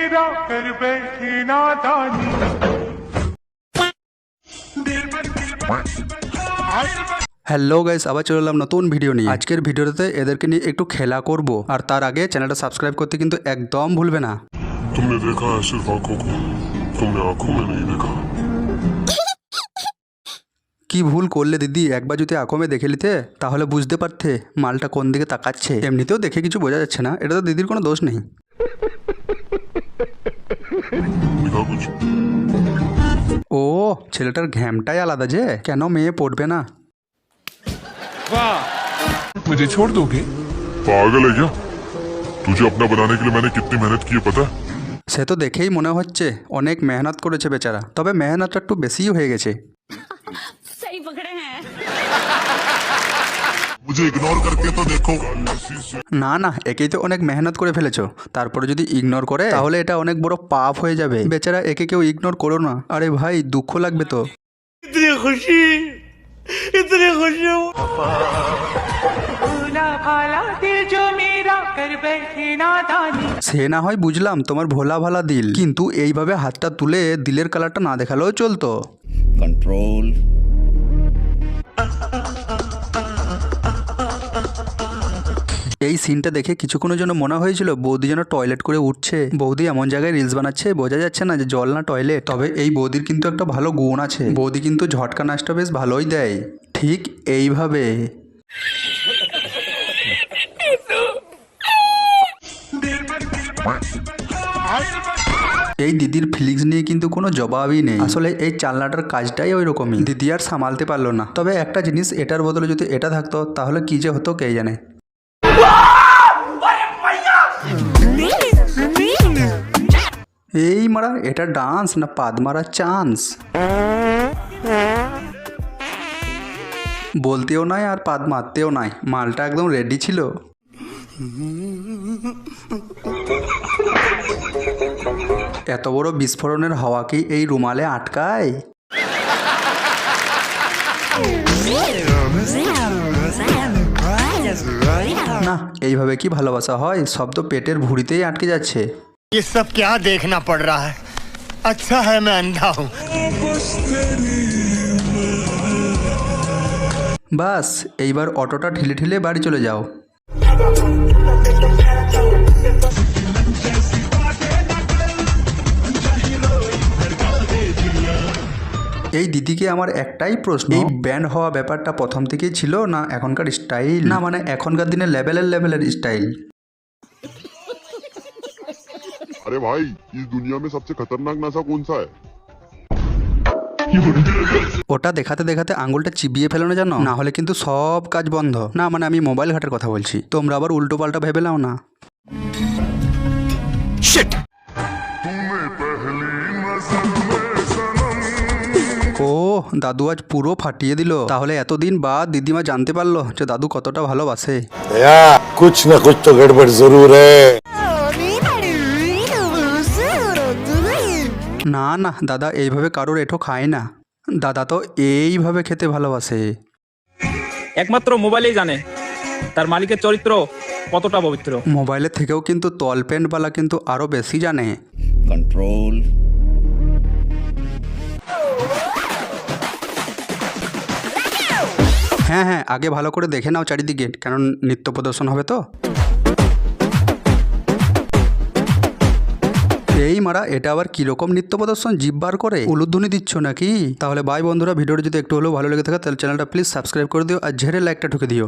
मेरा कर बैठी नादानी হ্যালো গাইস, আবার চলে এলাম নতুন ভিডিও নিয়ে। আজকের ভিডিওতে এদেরকে নিয়ে একটু খেলা করব, আর তার আগে চ্যানেলটা সাবস্ক্রাইব করতে কিন্তু একদম ভুলবে না। तुमने देखा है सिर्फ आंखों को, तुमने आंखों में नहीं देखा। কি ভুল করলে দিদি, একবার যদি আঁকমে দেখে নিতে তাহলে বুঝতে পারতে মালটা কোন দিকে তাকাচ্ছে। এমনিতেও দেখে কিছু বোঝা যাচ্ছে না, এটা তো দিদির কোনো দোষ নেই। दिखा कुछ? ও ছেলেটার ঘ্যামটাই আলাদা যে, কেন মেয়ে পড়বে না? मुझे छोड़ दोगे? पागल है क्या? तुझे अपना बनाने के लिए मैंने कितनी मेहनत की है पता है? সে তো দেখেই মনে হচ্ছে অনেক মেহনত করেছে বেচারা, তবে মেহনতটা একটু বেশিই হয়ে গেছে। सही पकड़े हैं। मुझे इग्नोर करके तो देखो। না না, একেই তো অনেক মেহনত করে ফেলেছো, তারপরে যদি ইগনোর করে তাহলে এটা অনেক বড় পাপ হয়ে যাবে। বেচারা, একে কেউ ইগনোর করো না। আরে ভাই, দুঃখ লাগবে তো। इतनी खुशी भोला भाला दिल जो मेरा कर बैठी नादानी। সে না হয় বুঝলাম তোমার ভোলা ভালা দিল, কিন্তু এইভাবে হাতটা তুলে দিলের কালারটা না দেখালেও চলতো। कंट्रोल। এই সিনটা দেখে কিছুক্ষণের জন্য মনে হয়েছিল বৌদি যেন টয়লেট করে উঠছে। বৌদি এমন জায়গায় রিলস বানাচ্ছে, বোঝা যাচ্ছে না যে জল না টয়লেট। তবে এই বৌদির কিন্তু একটা ভালো গুণ আছে, বৌদি কিন্তু ঝটকা নাচটা বেশ ভালোই দেয়। ঠিক এইভাবে। এই দিদির ফিলিংস নিয়ে কিন্তু কোনো জবাবই নেই। আসলে এই চালনাটার কাজটাই ওই রকমই। দিদি আর সামালতে পারলো না। তবে একটা জিনিস, এটার বদলে যদি এটা থাকতো তাহলে কি যে হতো কে জানে। এই মারা, এটা ডান্স না পাদ মারার চান্স? বলতেও নাই আর পাদ মারতেও নাই, মালটা একদম রেডি ছিল। এত বড় বিস্ফোরণের হাওয়া কি এই রুমালে আটকায়? না, এইভাবে কি ভালোবাসা হয়? সব তো পেটের ভুঁড়িতেই আটকে যাচ্ছে। ये सब क्या देखना पड़ रहा है? अच्छा है मैं अंधा हूँ। বাস, এইবার অটোটা ঠেলে ঠেলে বাড়ি চলে যাও। এই দিদিকে আমার একটাই প্রশ্ন, এই ব্যান্ড হওয়া ব্যাপারটা প্রথম থেকেই ছিল না এখনকার স্টাইল? না মানে এখনকার দিনে লেভেলের স্টাইল। अरे भाई, इस दुनिया में सबसे खतरनाक नशा कौन सा है? ওটা দেখাতে দেখাতে আঙুলটা চিবিয়ে ফেলো না জানো, না হলে কিন্তু সব কাজ বন্ধ। না মানে আমি মোবাইল ঘাটের কথা বলছি, তোমরা আবার উল্টো পাল্টা ভেবে নাও না। ও দাদু আজ পুরো ফাটিয়ে দিল। তাহলে এতদিন বাদ দিদিমা জানতে পারলো যে দাদু কতটা ভালোবাসে। कुछ न कुछ तो गड़बड़ जरूर है। না না, দাদা এইভাবে কারোর এঁঠো খায় না। দাদা তো এইভাবে খেতে ভালোবাসে। একমাত্র মোবাইলেই জানে তার মালিকের চরিত্র কতটা পবিত্র। মোবাইলের থেকেও কিন্তু তল প্যান্টওয়ালা কিন্তু আরো বেশি জানে। कंट्रोल। হ্যাঁ হ্যাঁ, আগে ভালো করে দেখে নাও চারিদিকে, কারণ নৃত্য প্রদর্শন হবে তো। এই মারা, এটা আবার কিরকম নৃত্য প্রদর্শন? জিভ বার করে উলুধ্বনি দিচ্ছ নাকি? তাহলে বাই বন্ধুরা, ভিডিওটা যদি একটু হলেও ভালো লেগে থাকে তাহলে চ্যানেলটা প্লিজ সাবস্ক্রাইব করে দিও আর ঝেড়ে লাইকটা ঠুকে দিও।